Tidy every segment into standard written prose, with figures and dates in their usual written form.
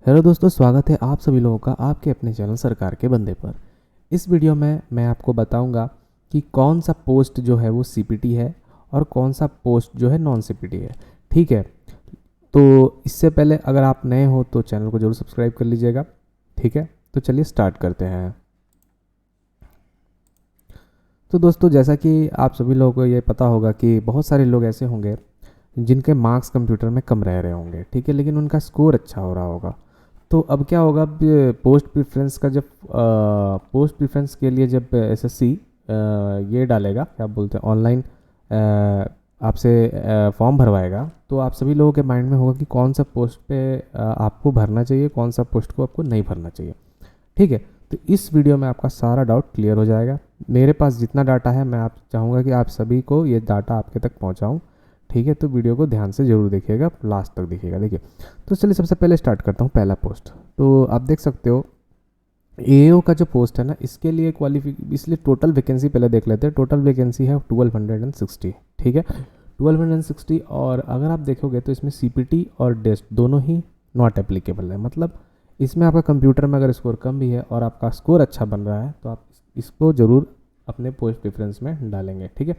Hello दोस्तों, स्वागत है आप सभी लोगों का आपके अपने चैनल सरकार के बंदे पर। इस वीडियो में मैं आपको बताऊंगा कि कौन सा पोस्ट जो है वो सीपीटी है और कौन सा पोस्ट जो है नॉन सीपीटी है। ठीक है, तो इससे पहले अगर आप नए हो तो चैनल को जरूर सब्सक्राइब कर लीजिएगा। ठीक है, तो चलिए स्टार्ट करते हैं। तो दोस्तों, जैसा कि आप सभी लोगों को ये पता होगा कि बहुत सारे लोग ऐसे होंगे जिनके मार्क्स कंप्यूटर में कम रह रहे होंगे, ठीक है, लेकिन उनका स्कोर अच्छा हो रहा होगा। तो अब क्या होगा, अब पोस्ट प्रेफरेंस का जब पोस्ट प्रेफरेंस के लिए जब एसएससी ये डालेगा, क्या बोलते हैं, ऑनलाइन आपसे फॉर्म भरवाएगा, तो आप सभी लोगों के माइंड में होगा कि कौन सा पोस्ट पे आपको भरना चाहिए, कौन सा पोस्ट को आपको नहीं भरना चाहिए। ठीक है, तो इस वीडियो में आपका सारा डाउट क्लियर हो जाएगा। मेरे पास जितना डाटा है मैं आप चाहूँगा कि आप सभी को ये डाटा आपके तक पहुँचाऊँ। ठीक है, तो वीडियो को ध्यान से ज़रूर देखिएगा, लास्ट तक देखिएगा। देखिए, तो चलिए सबसे पहले स्टार्ट करता हूँ पहला पोस्ट। तो आप देख सकते हो एओ का जो पोस्ट है ना, इसके लिए इसलिए टोटल वैकेंसी पहले देख लेते हैं। टोटल वैकेंसी है 1260। ठीक है, 1260। और अगर आप देखोगे तो इसमें सीपीटी और डेस्ट दोनों ही नॉट एप्लीकेबल है। मतलब इसमें आपका कंप्यूटर में अगर स्कोर कम भी है और आपका स्कोर अच्छा बन रहा है तो आप इसको ज़रूर अपने पोस्ट प्रेफरेंस में डालेंगे। ठीक है,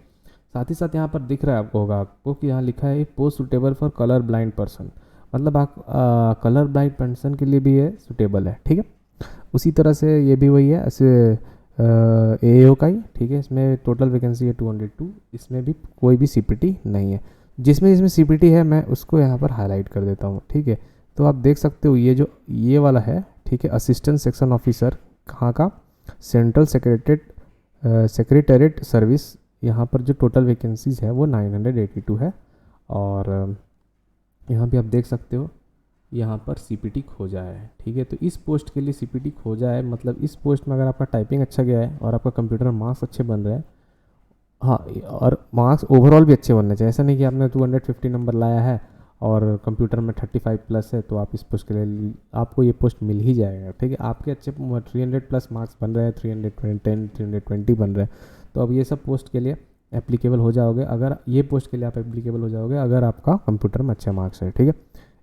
साथ ही साथ यहाँ पर दिख रहा है होगा आपको कि यहाँ लिखा है post suitable for colour blind person. मतलब आप कलर ब्लाइंड पर्सन के लिए भी ये सुटेबल है। ठीक है, उसी तरह से ये भी वही है, ऐसे एओ का ही। ठीक है, इसमें टोटल वैकेंसी है 202। इसमें भी कोई भी सीपीटी नहीं है। जिसमें जिसमें सीपीटी है मैं उसको यहाँ पर हाईलाइट कर देता हूँ। ठीक है, तो आप देख सकते हो ये जो ये वाला है, ठीक है, असिस्टेंट सेक्शन ऑफिसर, कहाँ का, सेंट्रल सेक्रेटरीट सर्विस। यहाँ पर जो टोटल वैकेंसीज है वो 982 है। और यहाँ भी आप देख सकते हो यहाँ पर सीपीटी खोजा है। ठीक है, तो इस पोस्ट के लिए सीपीटी खोजा है, मतलब इस पोस्ट में अगर आपका टाइपिंग अच्छा गया है और आपका कंप्यूटर मार्क्स अच्छे बन रहे हैं, हाँ, और मार्क्स ओवरऑल भी अच्छे बनने चाहिए। ऐसा नहीं कि आपने 250 नंबर लाया है और कंप्यूटर में 35 प्लस है तो आप इस पोस्ट के लिए आपको ये पोस्ट मिल ही जाएगा। ठीक है, आपके अच्छे 300 प्लस मार्क्स बन रहे हैं, 310 320 बन रहे हैं, तो अब ये सब पोस्ट के लिए एप्लीकेबल हो जाओगे। अगर ये पोस्ट के लिए आप एप्लीकेबल हो जाओगे अगर आपका कंप्यूटर में अच्छे मार्क्स है। ठीक है,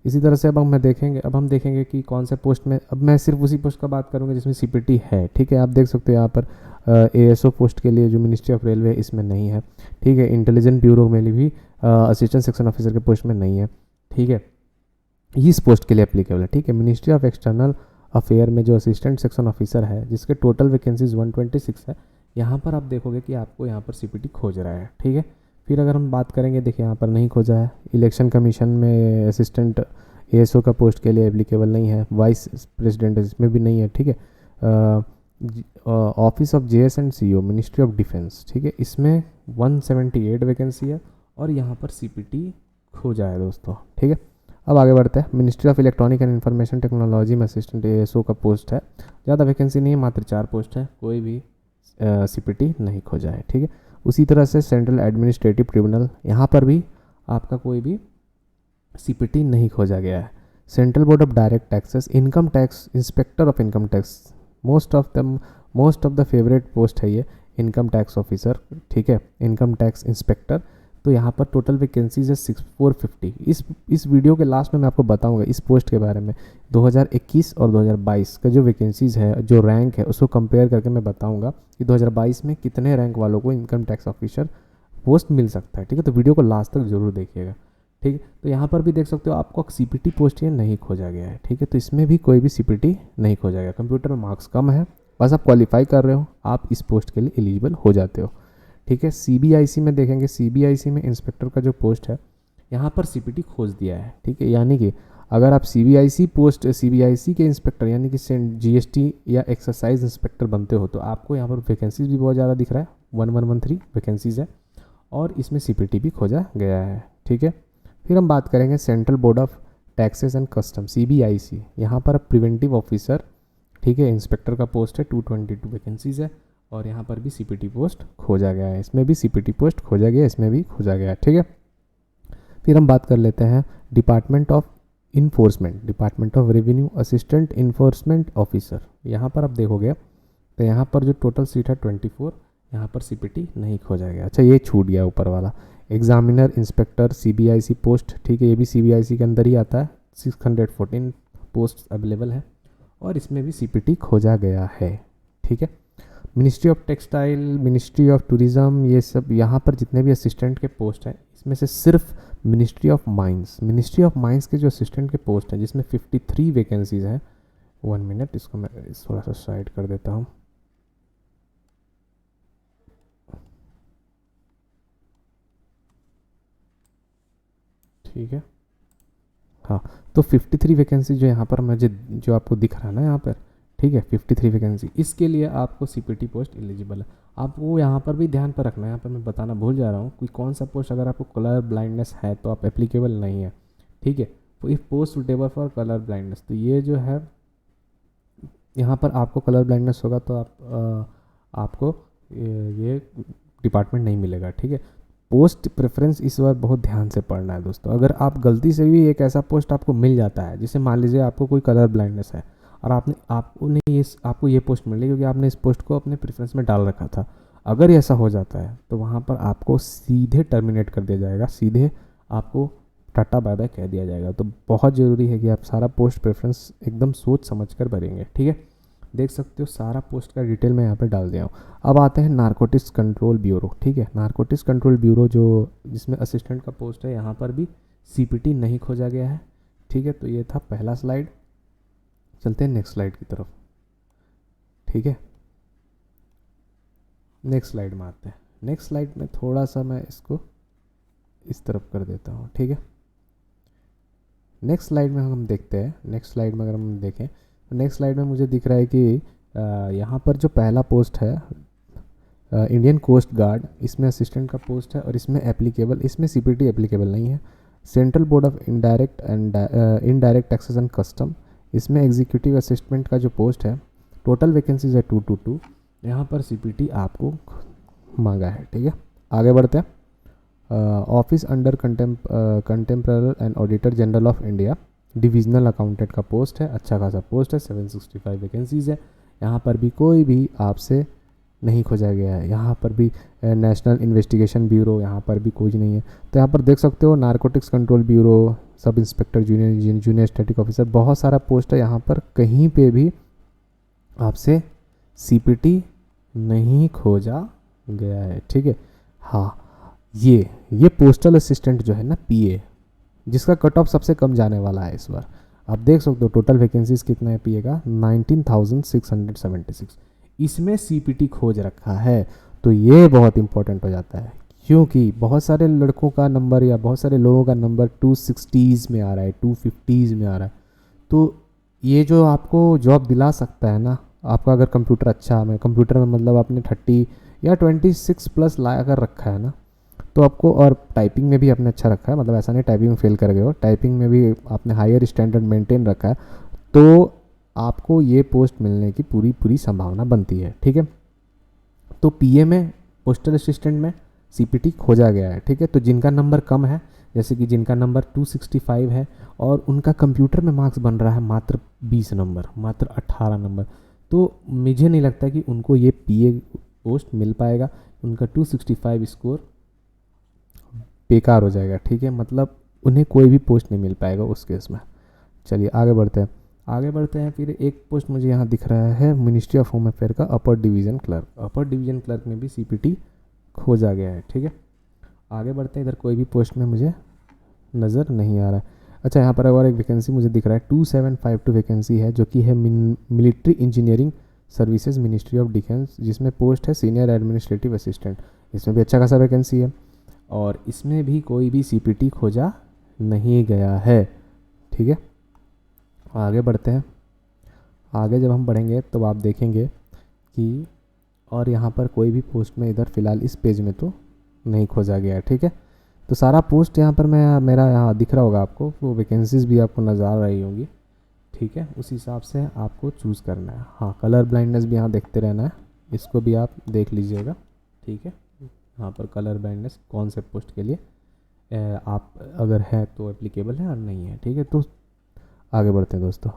इसी तरह से अब हम देखेंगे कि कौन से पोस्ट में, अब मैं सिर्फ उसी पोस्ट का बात करूँगा जिसमें सीपीटी है। ठीक है, आप देख सकते हो यहाँ पर एएसओ पोस्ट के लिए जो मिनिस्ट्री ऑफ रेलवे इसमें नहीं है। ठीक है, इंटेलिजेंट ब्यूरो में भी असिस्टेंट सेक्शन ऑफिसर के पोस्ट में नहीं है। ठीक है, इस पोस्ट के लिए एप्लीकेबल है। ठीक है, मिनिस्ट्री ऑफ एक्सटर्नल अफेयर में जो असिस्टेंट सेक्शन ऑफिसर है जिसके टोटल वैकेंसीज 126 है, यहाँ पर आप देखोगे कि आपको यहाँ पर सीपीटी खोज रहा है। ठीक है, फिर अगर हम बात करेंगे, देखिए यहाँ पर नहीं खोजा है। इलेक्शन कमीशन में असिस्टेंट एएसओ का पोस्ट के लिए एप्लीकेबल नहीं है। वाइस प्रेसिडेंट इसमें भी नहीं है। ठीक है, office of JS and CO ministry of defence, ठीक है, इसमें 178 वैकेंसी है और यहाँ पर सीपीटी खोजा है दोस्तों। ठीक है, अब आगे बढ़ते हैं। Ministry of electronic and information technology में असिस्टेंट एएसओ का पोस्ट है। ज़्यादा वैकेंसी नहीं है, मात्र 4 पोस्ट है, कोई भी सीपीटी नहीं खोजा है। ठीक है, उसी तरह से सेंट्रल एडमिनिस्ट्रेटिव ट्रिब्यूनल, यहाँ पर भी आपका कोई भी सीपीटी नहीं खोजा गया है। Central board of direct taxes, income tax inspector of income tax, most of the favourite post है ये, इनकम टैक्स ऑफिसर। ठीक है, इनकम टैक्स इंस्पेक्टर। तो यहाँ पर टोटल वैकेंसीज है 6450। इस वीडियो के लास्ट में मैं आपको बताऊंगा इस पोस्ट के बारे में। 2021 और 2022 का जो वैकेंसीज है, जो रैंक है, उसको कंपेयर करके मैं बताऊंगा कि 2022 में कितने रैंक वालों को इनकम टैक्स ऑफिसर पोस्ट मिल सकता है। ठीक है, तो वीडियो को लास्ट तक जरूर देखिएगा। ठीक है, तो यहाँ पर भी देख सकते हो आपको सीपीटी पोस्ट ये नहीं खोजा गया है। ठीक है, तो इसमें भी कोई भी सीपीटी नहीं खोजा गया। कंप्यूटर में मार्क्स कम है, बस आप क्वालिफाई कर रहे हो, आप इस पोस्ट के लिए एलिजिबल हो जाते हो। ठीक है, सीबीआईसी में देखेंगे, सीबीआईसी में इंस्पेक्टर का जो पोस्ट है यहाँ पर सीपीटी खोज दिया है। ठीक है, यानी कि अगर आप सीबीआईसी के इंस्पेक्टर यानी कि जीएसटी या एक्सरसाइज इंस्पेक्टर बनते हो तो आपको यहाँ पर वैकेंसीज भी बहुत ज़्यादा दिख रहा है, 1113 वैकेंसीज है और इसमें सीपीटी भी खोजा गया है। ठीक है, फिर हम बात करेंगे central board of taxes and custom, CBIC. यहाँ पर प्रिवेंटिव ऑफिसर, ठीक है, इंस्पेक्टर का पोस्ट है, 222 वैकेंसीज है और यहाँ पर भी सीपीटी पोस्ट खोजा गया है। इसमें भी सीपीटी पोस्ट खोजा गया, इसमें भी खोजा गया है। ठीक है, फिर हम बात कर लेते हैं department of enforcement, department of revenue assistant enforcement officer. यहाँ पर आप देखोगे तो यहाँ पर जो टोटल सीट है 24, यहाँ पर सीपीटी नहीं खोजा गया। अच्छा, ये छूट गया ऊपर वाला, एग्जामिनर इंस्पेक्टर सीबीआईसी पोस्ट। ठीक है, ये भी सीबीआईसी के अंदर ही आता है, 614 पोस्ट अवेलेबल है और इसमें भी सीपीटी खोजा गया है, ठीक है। Ministry of textile, ministry of tourism, ये सब यहाँ पर जितने भी असिस्टेंट के पोस्ट हैं इसमें से सिर्फ मिनिस्ट्री ऑफ माइंस के जो असिस्टेंट के पोस्ट हैं जिसमें 53 वैकेंसीज़ हैं। 1 मिनट, इसको मैं थोड़ा सा साइड कर देता हूँ। ठीक है, हाँ, तो 53 वैकेंसी जो यहाँ पर मुझे जो आपको दिख रहा है ना यहाँ पर, ठीक है, 53 वैकेंसी, इसके लिए आपको सीपीटी पोस्ट एलिजिबल है। आपको यहाँ पर भी ध्यान पर रखना है, यहाँ पर मैं बताना भूल जा रहा हूँ, कोई कौन सा पोस्ट अगर आपको कलर ब्लाइंडनेस है तो आप एप्लीकेबल नहीं है, ठीक है। तो if post suitable for colour blindness, तो ये जो है यहाँ पर आपको कलर ब्लाइंडनेस होगा तो आपको ये डिपार्टमेंट नहीं मिलेगा, ठीक है। पोस्ट प्रेफरेंस इस बार बहुत ध्यान से पढ़ना है दोस्तों। अगर आप गलती से भी एक ऐसा पोस्ट आपको मिल जाता है, जैसे मान लीजिए आपको कोई कलर ब्लाइंडनेस है और आपको ये पोस्ट मिल रही क्योंकि आपने इस पोस्ट को अपने प्रेफरेंस में डाल रखा था, अगर ऐसा हो जाता है तो वहाँ पर आपको सीधे टर्मिनेट कर दिया जाएगा, सीधे आपको टाटा बाय बाय कह दिया जाएगा। तो बहुत ज़रूरी है कि आप सारा पोस्ट प्रेफरेंस एकदम सोच समझ कर भरेंगे, ठीक है। देख सकते हो सारा पोस्ट का डिटेल मैं यहाँ पे डाल दिया हूँ। अब आते हैं नारकोटिक्स कंट्रोल ब्यूरो, ठीक है। नारकोटिक्स कंट्रोल ब्यूरो जो जिसमें असिस्टेंट का पोस्ट है, यहाँ पर भी सीपीटी नहीं खोजा गया है, ठीक है। तो ये था पहला स्लाइड। चलते हैं नेक्स्ट स्लाइड की तरफ, ठीक है। नेक्स्ट स्लाइड में आते हैं। नेक्स्ट स्लाइड में थोड़ा सा मैं इसको इस तरफ कर देता हूँ, ठीक है। नेक्स्ट स्लाइड में हम देखते हैं, नेक्स्ट स्लाइड में अगर हम देखें तो नेक्स्ट स्लाइड में मुझे दिख रहा है कि यहाँ पर जो पहला पोस्ट है इंडियन कोस्ट गार्ड, इसमें असिस्टेंट का पोस्ट है और इसमें सीपीटी एप्लीकेबल नहीं है। Central board of indirect taxes and custom, इसमें एग्जीक्यूटिव असिस्टेंट का जो पोस्ट है, टोटल वैकेंसीज है 222, यहाँ पर सीपीटी आपको मांगा है, ठीक है। आगे बढ़ते हैं। Office under comptroller and auditor general of India, divisional accountant का पोस्ट है, अच्छा खासा पोस्ट है, 765 वैकेंसीज है। यहाँ पर भी कोई भी आपसे नहीं खोजा गया है। यहाँ पर भी नेशनल इन्वेस्टिगेशन ब्यूरो, यहाँ पर भी कोई नहीं है। तो यहाँ पर देख सकते हो narcotics control bureau, sub inspector junior static officer, बहुत सारा पोस्ट है। यहाँ पर कहीं पे भी आपसे सीपीटी नहीं खोजा गया है, ठीक है। हाँ, ये पोस्टल असिस्टेंट जो है ना, पीए, जिसका कट ऑफ सबसे कम जाने वाला है इस बार। आप देख सकते हो टोटल वैकेंसीज कितना है पीए का, 19,676। इसमें सीपीटी खोज रखा है, तो ये बहुत इंपॉर्टेंट हो जाता है, क्योंकि बहुत सारे लड़कों का नंबर या बहुत सारे लोगों का नंबर 260s में आ रहा है, 250s में आ रहा है। तो ये जो आपको जॉब दिला सकता है ना, आपका अगर कंप्यूटर अच्छा है, कंप्यूटर में मतलब आपने 30 या 26 प्लस ला कर रखा है ना, तो आपको, और टाइपिंग में भी आपने अच्छा रखा है, मतलब ऐसा नहीं टाइपिंग में फेल कर गए हो, टाइपिंग में भी आपने हायर स्टैंडर्ड मेंटेन रखा है, तो आपको ये पोस्ट मिलने की पूरी संभावना बनती है, ठीक है। तो पीए में, पोस्टल असिस्टेंट में सीपीटी खोजा गया है, ठीक है। तो जिनका नंबर कम है, जैसे कि जिनका नंबर 265 है और उनका कंप्यूटर में मार्क्स बन रहा है मात्र 20 नंबर, मात्र 18 नंबर, तो मुझे नहीं लगता कि उनको ये पीए पोस्ट मिल पाएगा। उनका 265 स्कोर बेकार हो जाएगा, ठीक है। मतलब उन्हें कोई भी पोस्ट नहीं मिल पाएगा उस केस में। चलिए आगे बढ़ते हैं। फिर एक पोस्ट मुझे यहाँ दिख रहा है मिनिस्ट्री ऑफ होम अफेयर का अपर डिवीज़न क्लर्क में भी सीपीटी खोजा गया है, ठीक है। आगे बढ़ते हैं। इधर कोई भी पोस्ट में मुझे नज़र नहीं आ रहा है। अच्छा, यहाँ पर और एक वैकेंसी मुझे दिख रहा है, 2752 वैकेंसी है, जो कि है military engineering services, ministry of defence, जिसमें पोस्ट है सीनियर एडमिनिस्ट्रेटिव असिस्टेंट। इसमें भी अच्छा खासा वैकेंसी है और इसमें भी कोई भी सीपीटी खोजा नहीं गया है, ठीक है। आगे बढ़ते हैं। आगे जब हम बढ़ेंगे तो आप देखेंगे कि और यहाँ पर कोई भी पोस्ट में इधर फ़िलहाल इस पेज में तो नहीं खोजा गया है, ठीक है। तो सारा पोस्ट यहाँ पर मेरा यहाँ दिख रहा होगा आपको, वो वैकेंसीज़ भी आपको नज़र आ रही होंगी, ठीक है। उस हिसाब से आपको चूज़ करना है। हाँ, कलर ब्लाइंडनेस भी यहाँ देखते रहना है, इसको भी आप देख लीजिएगा, ठीक है। यहाँ पर कलर ब्लाइंडनेस कौन से पोस्ट के लिए आप अगर है तो एप्लीकेबल है और नहीं है, ठीक है। तो आगे बढ़ते हैं दोस्तों,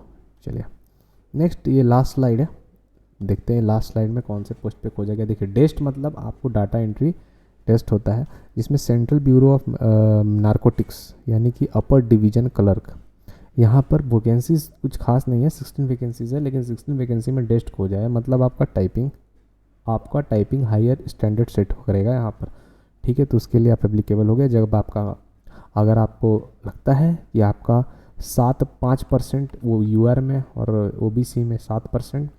चलिए नेक्स्ट, ये लास्ट स्लाइड है, देखते हैं लास्ट स्लाइड में कौन से पोस्ट पे खोजा गया। देखिए, डेस्ट मतलब आपको डाटा एंट्री टेस्ट होता है, जिसमें सेंट्रल ब्यूरो ऑफ नारकोटिक्स यानी कि अपर डिवीज़न क्लर्क, यहाँ पर वैकेंसीज कुछ खास नहीं है, 16 वैकेंसीज है, लेकिन 16 वैकेंसी में डेस्ट खो जाए मतलब आपका टाइपिंग हायर स्टैंडर्ड सेट करेगा यहाँ पर, ठीक है। तो उसके लिए आप एप्लीकेबल हो गए जब अगर आपको लगता है कि आपका 5% वो यूआर में और ओबीसी में 7%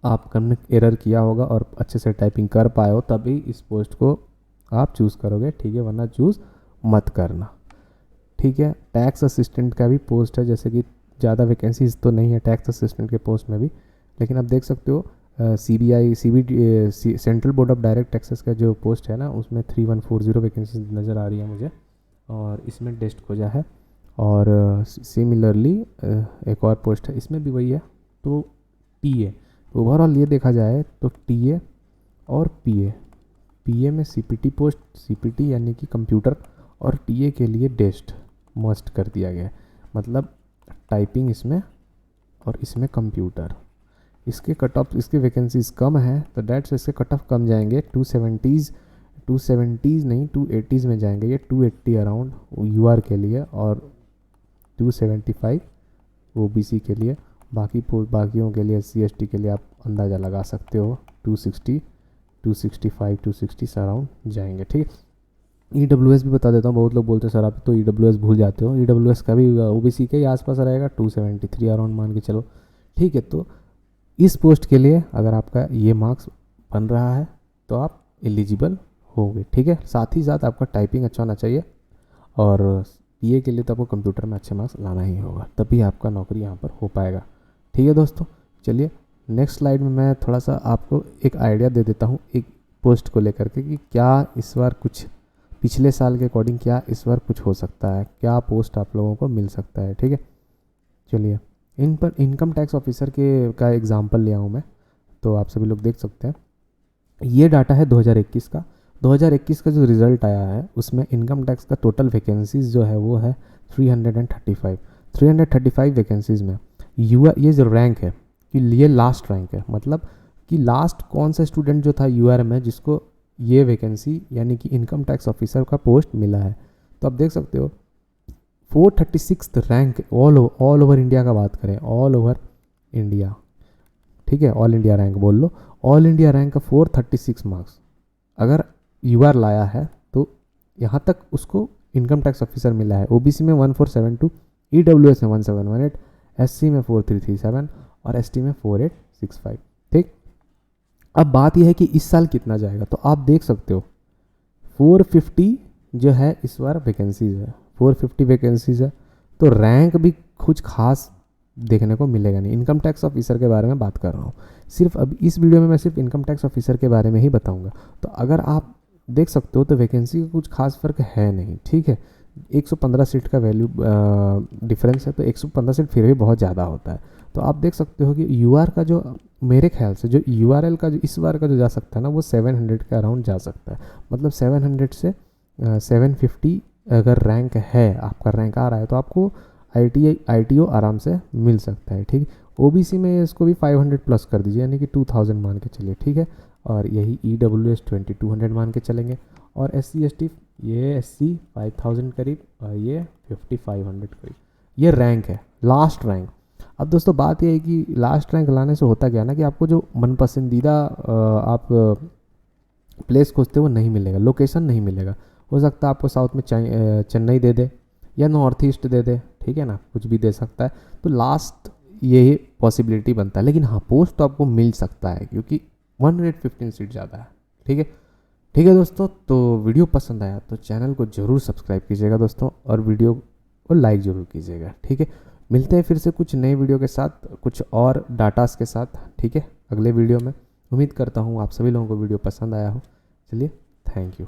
आपने एरर किया होगा और अच्छे से टाइपिंग कर पाए हो, तभी इस पोस्ट को आप चूज़ करोगे, ठीक है, वरना चूज़ मत करना, ठीक है। टैक्स असिस्टेंट का भी पोस्ट है, जैसे कि ज़्यादा वैकेंसीज तो नहीं है टैक्स असिस्टेंट के पोस्ट में भी, लेकिन आप देख सकते हो CBI central board of direct taxes का जो पोस्ट है ना, उसमें 3140 वैकेंसी नज़र आ रही है मुझे, और इसमें डेस्ट खोजा है। और सिमिलरली एक और पोस्ट है, इसमें भी वही है। तो टीए, ओवरऑल ये देखा जाए तो टीए और पीए में सीपीटी पोस्ट, सीपीटी यानी कि कंप्यूटर, और टीए के लिए डेस्ट मस्ट कर दिया गया है, मतलब टाइपिंग इसमें और इसमें कंप्यूटर। इसके कट ऑफ, इसकी वैकेंसीज कम है तो डेट्स इसके कट ऑफ कम जाएंगे, 270s नहीं 280s में जाएंगे ये, 280 अराउंड यूआर के लिए और 275 ओबीसी के लिए। बाकियों के लिए SC/ST के लिए आप अंदाज़ा लगा सकते हो 260, 265, 260 अराउंड जाएंगे, ठीक है। EWS भी बता देता हूँ, बहुत लोग बोलते हैं सर आप तो EWS भूल जाते हो, EWS का भी ओबीसी के ही आसपास रहेगा, 273 अराउंड मान के चलो, ठीक है। तो इस पोस्ट के लिए अगर आपका ये मार्क्स बन रहा है तो आप एलिजिबल होंगे, ठीक है। साथ ही साथ आपका टाइपिंग अच्छा होना चाहिए, और पीए के लिए तो आपको कंप्यूटर में अच्छे मार्क्स लाना ही होगा, तभी आपका नौकरी यहाँ पर हो पाएगा, ठीक है दोस्तों। चलिए नेक्स्ट स्लाइड में मैं थोड़ा सा आपको एक आइडिया दे देता हूँ एक पोस्ट को लेकर के कि क्या इस बार कुछ पिछले साल के अकॉर्डिंग क्या इस बार कुछ हो सकता है, क्या पोस्ट आप लोगों को मिल सकता है, ठीक है। चलिए इन पर इनकम टैक्स ऑफिसर का एग्जांपल लिया हूँ मैं, तो आप सभी लोग देख सकते हैं। ये डाटा है 2021 का। 2021 का जो रिज़ल्ट आया है उसमें इनकम टैक्स का टोटल वैकेंसीज जो है वो है 335 वैकेंसीज़ में ये जो रैंक है कि ये लास्ट रैंक है, मतलब कि लास्ट कौन सा स्टूडेंट जो था यूआर में जिसको ये वैकेंसी यानी कि इनकम टैक्स ऑफिसर का पोस्ट मिला है। तो आप देख सकते हो 436 रैंक ऑल ओवर इंडिया का बात करें, ऑल ओवर इंडिया, ठीक है, ऑल इंडिया रैंक बोल लो, ऑल इंडिया रैंक का 436 मार्क्स अगर यूआर लाया है तो यहाँ तक उसको इनकम टैक्स ऑफिसर मिला है। ओबीसी में 1472, EWS में 1718, SC में 4337 और ST में 4865, ठीक। अब बात यह है कि इस साल कितना जाएगा, तो आप देख सकते हो 450 जो है इस बार वैकेंसीज है, 450 वैकेंसीज है, तो रैंक भी कुछ खास देखने को मिलेगा नहीं। इनकम टैक्स ऑफिसर के बारे में बात कर रहा हूँ सिर्फ, अब इस वीडियो में मैं सिर्फ इनकम टैक्स ऑफिसर के बारे में ही बताऊंगा। तो अगर आप देख सकते हो तो वैकेंसी का कुछ खास फ़र्क है नहीं, ठीक है। 115 सीट का वैल्यू डिफरेंस है, तो 115 सीट फिर भी बहुत ज़्यादा होता है। तो आप देख सकते हो कि यूआर का जो मेरे ख्याल से जो URL का जो इस बार का जो जा सकता है ना वो 700 के अराउंड जा सकता है, मतलब 700 से 750 अगर रैंक है, आपका रैंक आ रहा है तो आपको ITO आराम से मिल सकता है, ठीक। ओबीसी में इसको भी 500 प्लस कर दीजिए, यानी कि 2000 मान के चलिए, ठीक है। और यही EWS 2200 मान के चलेंगे, और SC/ST ये SC 5000 करीब, और ये 5500 करीब, ये रैंक है, लास्ट रैंक। अब दोस्तों बात यह है कि लास्ट रैंक लाने से होता क्या ना कि आपको जो मन पसंदीदा आप प्लेस खोजते हो वो नहीं मिलेगा, लोकेशन नहीं मिलेगा। हो सकता है आपको साउथ में चेन्नई दे दे या नॉर्थ ईस्ट दे दे, ठीक है ना, कुछ भी दे सकता है। तो लास्ट यही पॉसिबिलिटी बनता है, लेकिन हाँ पोस्ट तो आपको मिल सकता है क्योंकि 115 सीट ज़्यादा है, ठीक है। ठीक है दोस्तों, तो वीडियो पसंद आया तो चैनल को ज़रूर सब्सक्राइब कीजिएगा दोस्तों, और वीडियो को लाइक ज़रूर कीजिएगा, ठीक है। मिलते हैं फिर से कुछ नए वीडियो के साथ, कुछ और डाटास के साथ, ठीक है, अगले वीडियो में। उम्मीद करता हूँ आप सभी लोगों को वीडियो पसंद आया हो। चलिए, थैंक यू।